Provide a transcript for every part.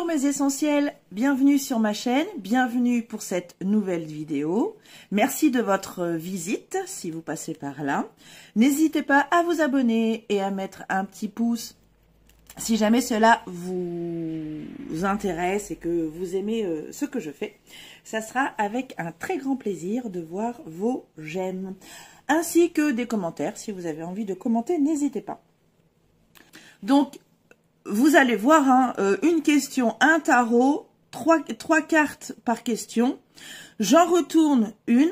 Bonjour mes essentiels, bienvenue sur ma chaîne, bienvenue pour cette nouvelle vidéo. Merci de votre visite si vous passez par là. N'hésitez pas à vous abonner et à mettre un petit pouce si jamais cela vous intéresse et que vous aimez ce que je fais. Ça sera avec un très grand plaisir de voir vos j'aime, ainsi que des commentaires. Si vous avez envie de commenter, n'hésitez pas. Donc, vous allez voir, une question, un tarot, trois cartes par question. J'en retourne une.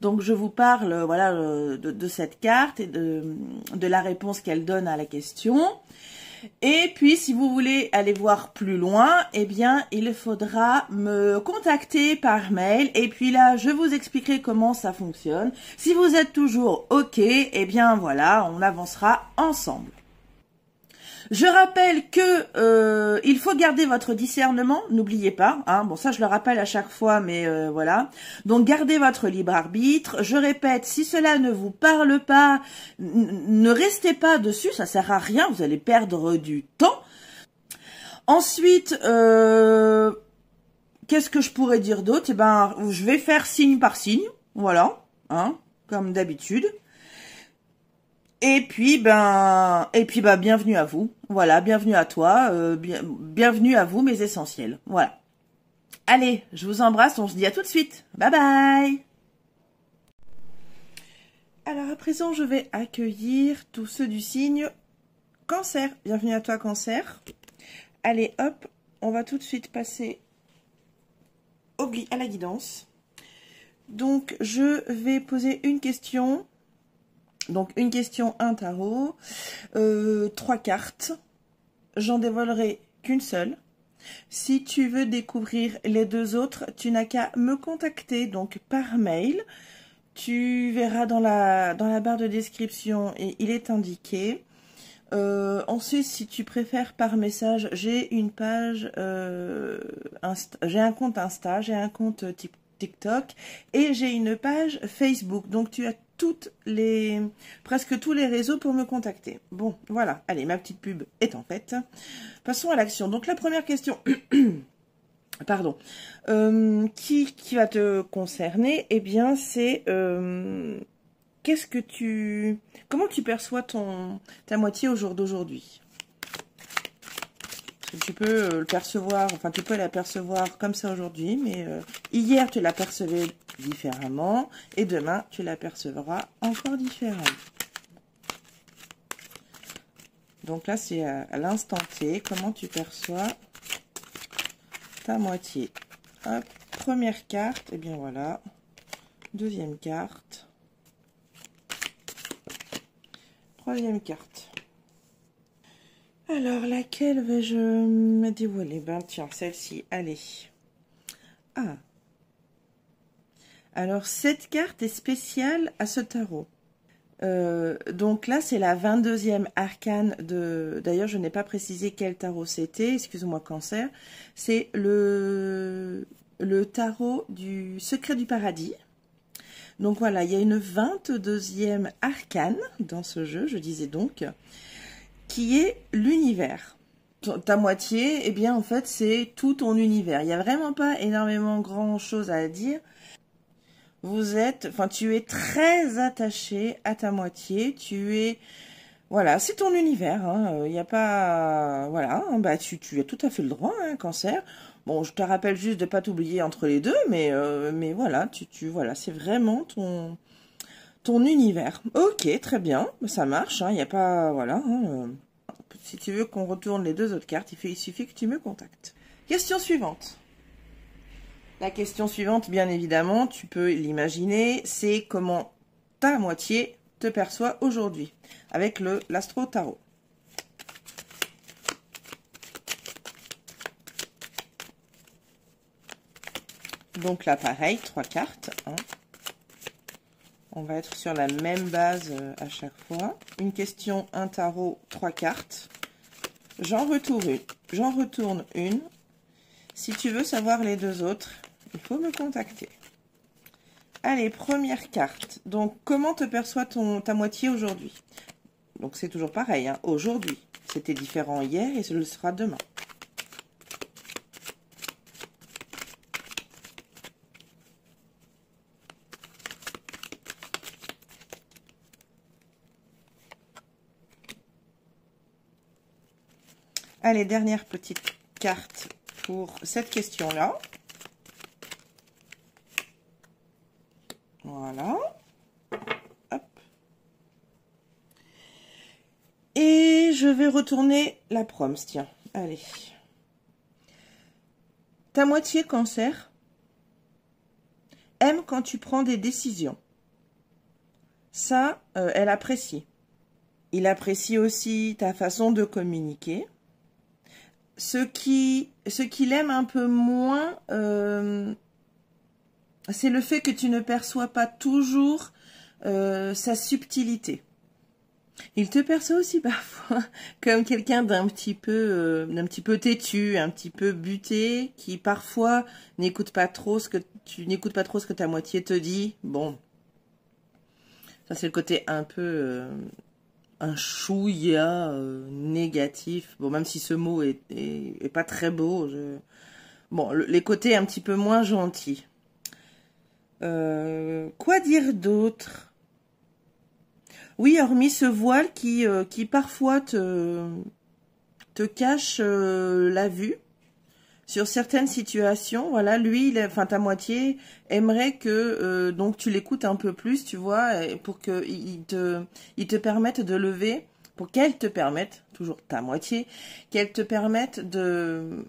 Donc, je vous parle voilà, de cette carte et de la réponse qu'elle donne à la question. Et puis, si vous voulez aller voir plus loin, eh bien, il faudra me contacter par mail. Et puis là, je vous expliquerai comment ça fonctionne. Si vous êtes toujours OK, eh bien, voilà, on avancera ensemble. Je rappelle que il faut garder votre discernement, n'oubliez pas. Bon, ça je le rappelle à chaque fois, mais voilà. Donc gardez votre libre arbitre. Je répète, si cela ne vous parle pas, ne restez pas dessus, ça sert à rien, vous allez perdre du temps. Ensuite, qu'est-ce que je pourrais dire d'autre? Eh ben, je vais faire signe par signe, voilà, comme d'habitude. Et puis, bienvenue à vous. Voilà, bienvenue à toi, bienvenue à vous, mes essentiels. Voilà. Allez, je vous embrasse, on se dit à tout de suite. Bye bye. Alors, à présent, je vais accueillir tous ceux du signe Cancer. Bienvenue à toi, Cancer. Allez, hop, on va tout de suite passer à la guidance. Donc, je vais poser une question. Donc, une question, un tarot, 3 cartes. J'en dévoilerai qu'une seule. Si tu veux découvrir les 2 autres, tu n'as qu'à me contacter donc par mail. Tu verras dans la barre de description et il est indiqué. Ensuite, si tu préfères par message, j'ai une page, j'ai un compte Insta, j'ai un compte TikTok et j'ai une page Facebook. Donc, tu as presque tous les réseaux pour me contacter. Bon, voilà. Allez, ma petite pub est en fait. Passons à l'action. Donc, la première question, pardon, qui va te concerner? Eh bien, c'est comment tu perçois ta moitié au jour d'aujourd'hui? Tu peux le percevoir, enfin tu peux la percevoir comme ça aujourd'hui, mais hier tu l'apercevais différemment et demain tu l'apercevras encore différemment. Donc là c'est à l'instant T, comment tu perçois ta moitié. Hop, première carte, et bien voilà. Deuxième carte. Troisième carte. Alors, laquelle vais-je me dévoiler? Ben, tiens, celle-ci, allez. Alors, cette carte est spéciale à ce tarot. Donc là, c'est la 22e arcane de... D'ailleurs, je n'ai pas précisé quel tarot c'était, excuse-moi, Cancer. C'est le tarot du secret du paradis. Donc voilà, il y a une 22e arcane dans ce jeu, je disais donc, qui est l'univers. Ta moitié, eh bien, en fait, c'est tout ton univers. Il n'y a vraiment pas énormément grand-chose à dire. Tu es très attaché à ta moitié. Voilà, c'est ton univers. Il n'y a pas... Voilà, tu as tout à fait le droit, Cancer. Bon, je te rappelle juste de ne pas t'oublier entre les deux, mais voilà, voilà, c'est vraiment ton univers. Ok, très bien, ça marche, il n'y a pas... Voilà, si tu veux qu'on retourne les 2 autres cartes, il suffit que tu me contactes. Question suivante. La question suivante, bien évidemment, tu peux l'imaginer, c'est comment ta moitié te perçoit aujourd'hui, avec l'Astro Tarot. Donc là, pareil, 3 cartes, On va être sur la même base à chaque fois. Une question, un tarot, 3 cartes. J'en retourne une. Si tu veux savoir les 2 autres, il faut me contacter. Allez, première carte. Donc, comment te perçoit ta moitié aujourd'hui? Donc, c'est toujours pareil, aujourd'hui. C'était différent hier et ce le sera demain. Allez, dernière petite carte pour cette question-là. Voilà. Hop. Et je vais retourner la proms, tiens. Allez. Ta moitié Cancer aime quand tu prends des décisions. Ça, elle apprécie. Il apprécie aussi ta façon de communiquer. Ce qu'il aime un peu moins, c'est le fait que tu ne perçois pas toujours sa subtilité. Il te perçoit aussi parfois comme quelqu'un d'un petit peu têtu, un petit peu buté, qui parfois n'écoute pas trop ce que ta moitié te dit. Bon, ça c'est le côté un peu un chouïa négatif. Bon, même si ce mot est pas très beau. Bon, les côtés un petit peu moins gentils. Quoi dire d'autre? Oui, hormis ce voile qui parfois te cache la vue sur certaines situations. Voilà, lui, enfin ta moitié aimerait que donc tu l'écoutes un peu plus, tu vois, pour que il te permette de lever, pour qu'elle te permette, toujours ta moitié, qu'elle te permette de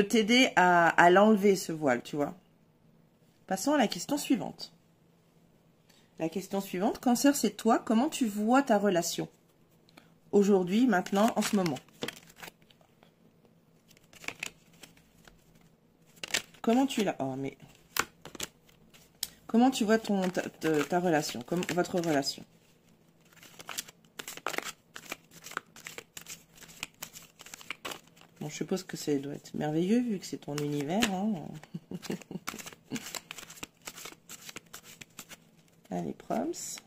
t'aider à l'enlever ce voile, tu vois. Passons à la question suivante. La question suivante, Cancer, c'est toi. Comment tu vois ta relation? Aujourd'hui, maintenant, en ce moment. Comment tu l'as? Oh, mais... Comment tu vois ta relation, votre relation? Bon, je suppose que ça doit être merveilleux, vu que c'est ton univers. Hein. Allez, proms.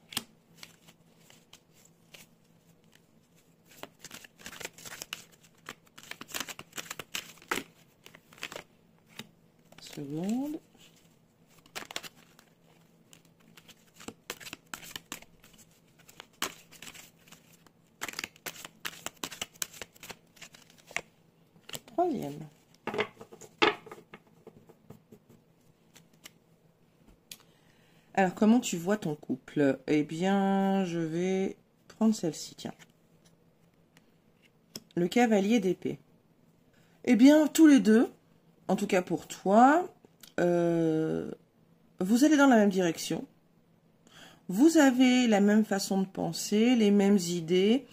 Seconde. Troisième. Alors, comment tu vois ton couple? Eh bien, je vais prendre celle-ci, tiens. Le cavalier d'épée. Eh bien, tous les deux, en tout cas pour toi, vous allez dans la même direction. Vous avez la même façon de penser, les mêmes idées.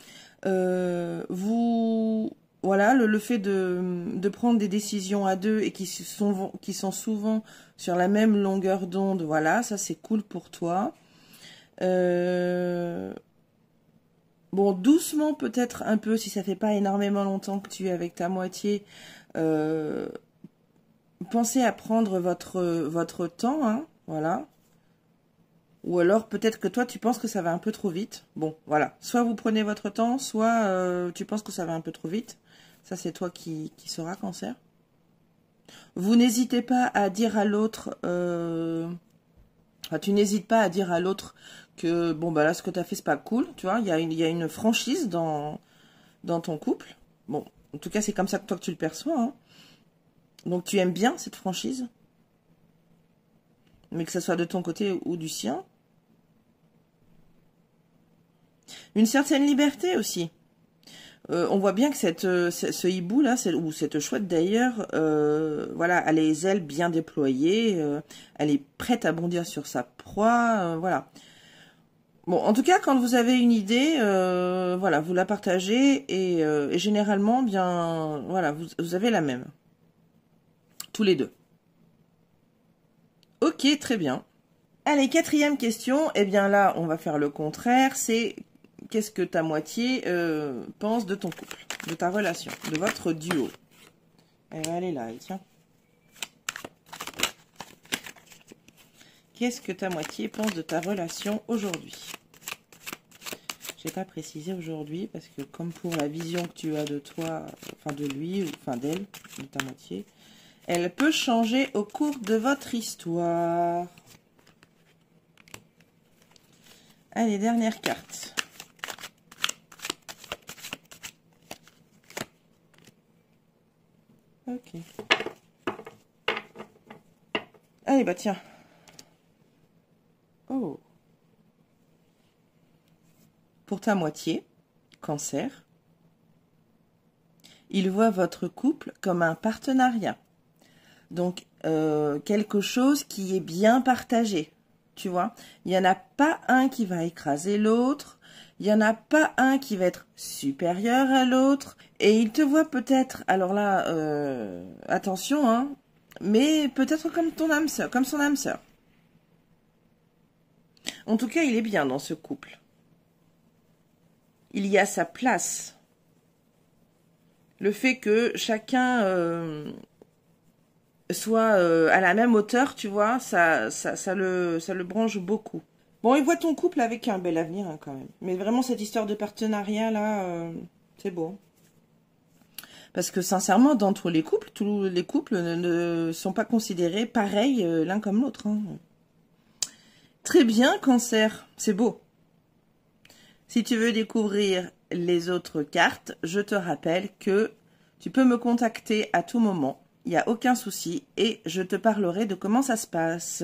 Voilà, le fait de prendre des décisions à deux et qui sont souvent sur la même longueur d'onde, voilà, ça c'est cool pour toi. Bon, doucement peut-être un peu, si ça fait pas énormément longtemps que tu es avec ta moitié, pensez à prendre votre temps, hein, voilà. Ou alors peut-être que toi tu penses que ça va un peu trop vite. Bon, voilà. Soit vous prenez votre temps, soit tu penses que ça va un peu trop vite. Ça c'est toi qui sauras, Cancer. Vous n'hésitez pas à dire à l'autre... Enfin, tu n'hésites pas à dire à l'autre que bon bah là ce que tu as fait c'est pas cool, tu vois. Il y a une franchise dans ton couple. Bon, en tout cas c'est comme ça que toi que tu le perçois. Hein. Donc tu aimes bien cette franchise. Mais que ce soit de ton côté ou du sien. Une certaine liberté aussi. On voit bien que ce hibou là, ou cette chouette d'ailleurs, voilà, elle a les ailes bien déployées, elle est prête à bondir sur sa proie, voilà. Bon, en tout cas, quand vous avez une idée, voilà, vous la partagez et généralement, bien, voilà, vous avez la même, tous les deux. Ok, très bien. Allez, quatrième question. Eh bien là, on va faire le contraire. C'est qu'est-ce que ta moitié pense de ton couple, de ta relation, de votre duo. Elle va aller là, tiens. Qu'est-ce que ta moitié pense de ta relation aujourd'hui? Je n'ai pas précisé aujourd'hui parce que comme pour la vision que tu as de toi, enfin de lui, ou enfin d'elle, de ta moitié, elle peut changer au cours de votre histoire. Allez, dernière carte. Ok. Allez, bah tiens. Oh. Pour ta moitié, Cancer, il voit votre couple comme un partenariat. Donc, quelque chose qui est bien partagé. Tu vois, il n'y en a pas un qui va écraser l'autre. Il n'y en a pas un qui va être supérieur à l'autre. Et il te voit peut-être, alors là, attention, hein, mais peut-être comme ton âme sœur, comme son âme sœur. En tout cas, il est bien dans ce couple. Il y a sa place. Le fait que chacun soit à la même hauteur, tu vois, ça le branche beaucoup. Bon, il voit ton couple avec un bel avenir hein, quand même. Mais vraiment, cette histoire de partenariat, là, c'est beau. Parce que sincèrement, dans tous les couples ne sont pas considérés pareils l'un comme l'autre. Hein. Très bien, Cancer, c'est beau. Si tu veux découvrir les autres cartes, je te rappelle que tu peux me contacter à tout moment. Il n'y a aucun souci et je te parlerai de comment ça se passe.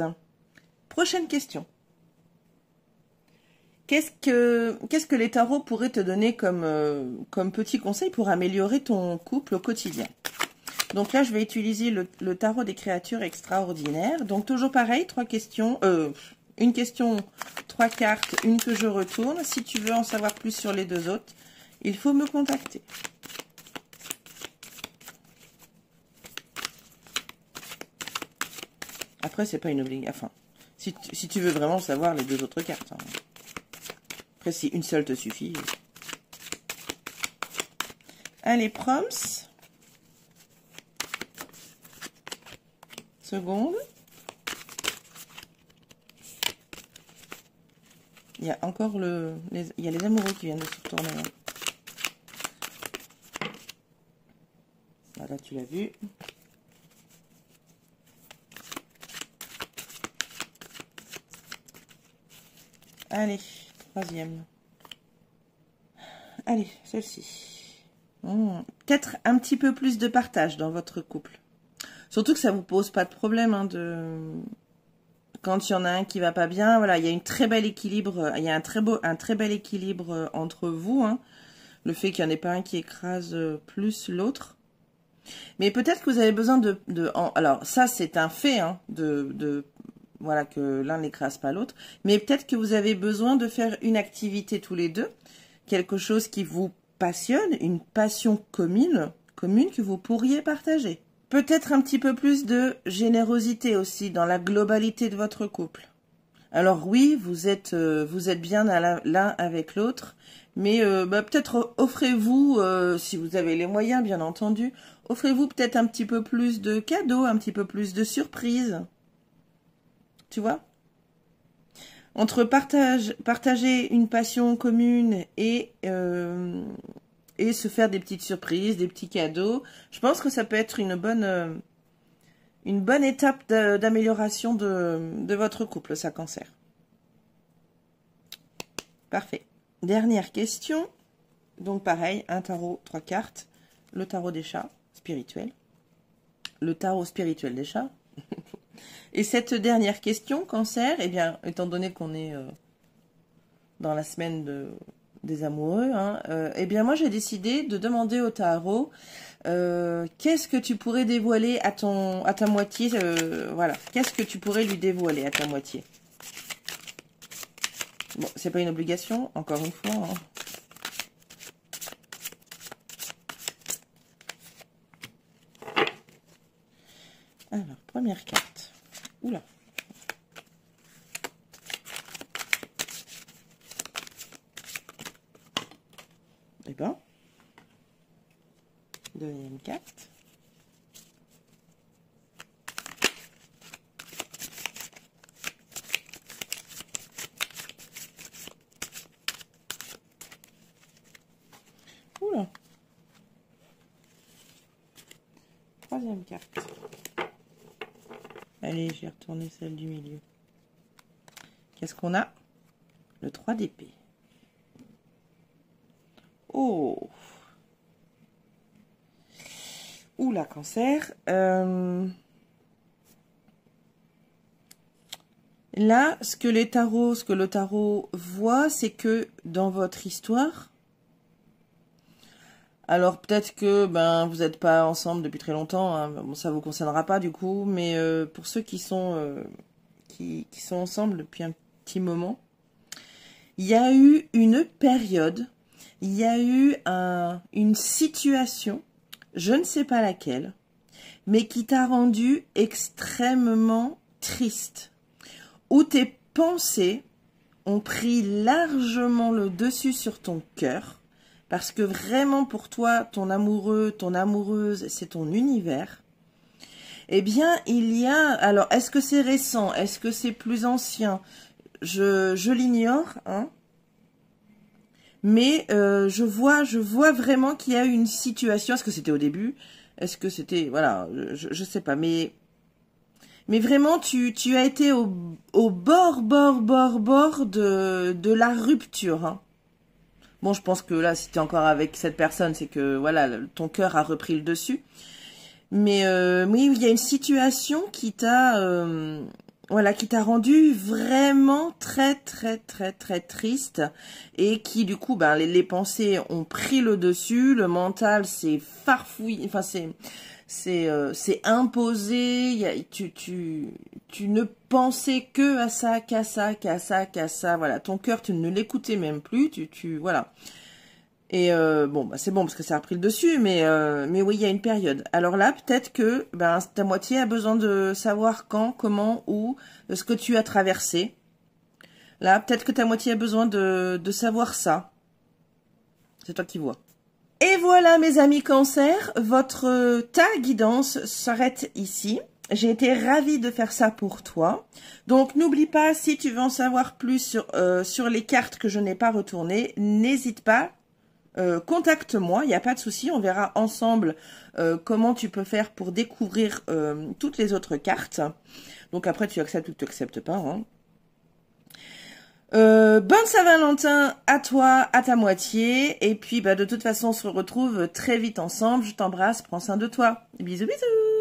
Prochaine question. Qu'est-ce que les tarots pourraient te donner comme petit conseil pour améliorer ton couple au quotidien? Donc là, je vais utiliser le tarot des créatures extraordinaires. Donc toujours pareil, 3 questions. Une question, 3 cartes, une que je retourne. Si tu veux en savoir plus sur les 2 autres, il faut me contacter. Après, c'est pas une obligation. Enfin, si tu veux vraiment savoir les 2 autres cartes. Hein. Après, si une seule te suffit. Allez, proms. Seconde. Il y a encore il y a les amoureux qui viennent de se retourner. Là. Voilà, tu l'as vu. Allez, troisième. Allez, celle-ci. Peut-être un petit peu plus de partage dans votre couple. Surtout que ça vous pose pas de problème hein, quand il y en a un qui va pas bien. Voilà, il y a une très bel équilibre. Il y a un très bel équilibre entre vous. Hein. Le fait qu'il n'y en ait pas un qui écrase plus l'autre. Mais peut-être que vous avez besoin alors ça c'est un fait hein, voilà que l'un n'écrase pas l'autre. Mais peut-être que vous avez besoin de faire une activité tous les deux, quelque chose qui vous passionne, une passion commune que vous pourriez partager. Peut-être un petit peu plus de générosité aussi dans la globalité de votre couple. Alors oui, vous êtes bien l'un avec l'autre, mais peut-être offrez-vous, si vous avez les moyens bien entendu, offrez-vous peut-être un petit peu plus de cadeaux, un petit peu plus de surprises. Tu vois? Entre partager une passion commune et se faire des petites surprises, des petits cadeaux, je pense que ça peut être une bonne étape d'amélioration de votre couple, ça, Cancer. Parfait. Dernière question. Donc pareil, un tarot, 3 cartes. Le tarot des chats, spirituel. Le tarot spirituel des chats. Et cette dernière question, Cancer, eh bien, étant donné qu'on est dans la semaine des amoureux, hein, eh bien moi j'ai décidé de demander au tarot qu'est-ce que tu pourrais dévoiler à ta moitié, voilà, qu'est-ce que tu pourrais lui dévoiler à ta moitié. Bon, c'est pas une obligation, encore une fois. Hein. Alors, première carte. Oula. Eh ben, deuxième carte. Oula. Troisième carte. Allez, j'ai retourné celle du milieu. Qu'est-ce qu'on a? Le 3 d'épée. Oh! Oula, cancer. Là, ce que le tarot voit, c'est que dans votre histoire, alors peut-être que vous n'êtes pas ensemble depuis très longtemps, hein, bon, ça vous concernera pas du coup, mais pour ceux qui sont ensemble depuis un petit moment, il y a eu une période, il y a eu une situation, je ne sais pas laquelle, mais qui t'a rendu extrêmement triste, où tes pensées ont pris largement le dessus sur ton cœur, parce que vraiment pour toi, ton amoureux, ton amoureuse, c'est ton univers. Eh bien, il y a... Alors, est-ce que c'est récent? Est-ce que c'est plus ancien? Je l'ignore, hein. Mais je vois vraiment qu'il y a eu une situation. Est-ce que c'était au début? Est-ce que c'était... Voilà, je sais pas. Mais vraiment, tu as été au bord de la rupture, hein. Bon, je pense que là, si tu es encore avec cette personne, c'est que voilà, ton cœur a repris le dessus. Mais oui, il y a une situation qui t'a rendu vraiment très triste et qui du coup les pensées ont pris le dessus, le mental s'est farfouillé, enfin c'est imposé, tu ne pensais que à ça, qu'à ça, voilà, ton cœur tu ne l'écoutais même plus, voilà. Et bon, c'est bon parce que ça a pris le dessus, mais oui, il y a une période. Alors là, peut-être que ta moitié a besoin de savoir quand, comment, où, ce que tu as traversé. Là, peut-être que ta moitié a besoin de savoir ça. C'est toi qui vois. Et voilà, mes amis cancer, ta guidance s'arrête ici. J'ai été ravie de faire ça pour toi. Donc, n'oublie pas, si tu veux en savoir plus sur les cartes que je n'ai pas retournées, n'hésite pas. Contacte-moi, il n'y a pas de souci, on verra ensemble comment tu peux faire pour découvrir toutes les autres cartes. Donc après, tu acceptes ou tu n'acceptes pas. Hein. Bonne Saint-Valentin à toi, à ta moitié. Et puis, de toute façon, on se retrouve très vite ensemble. Je t'embrasse, prends soin de toi. Bisous, bisous.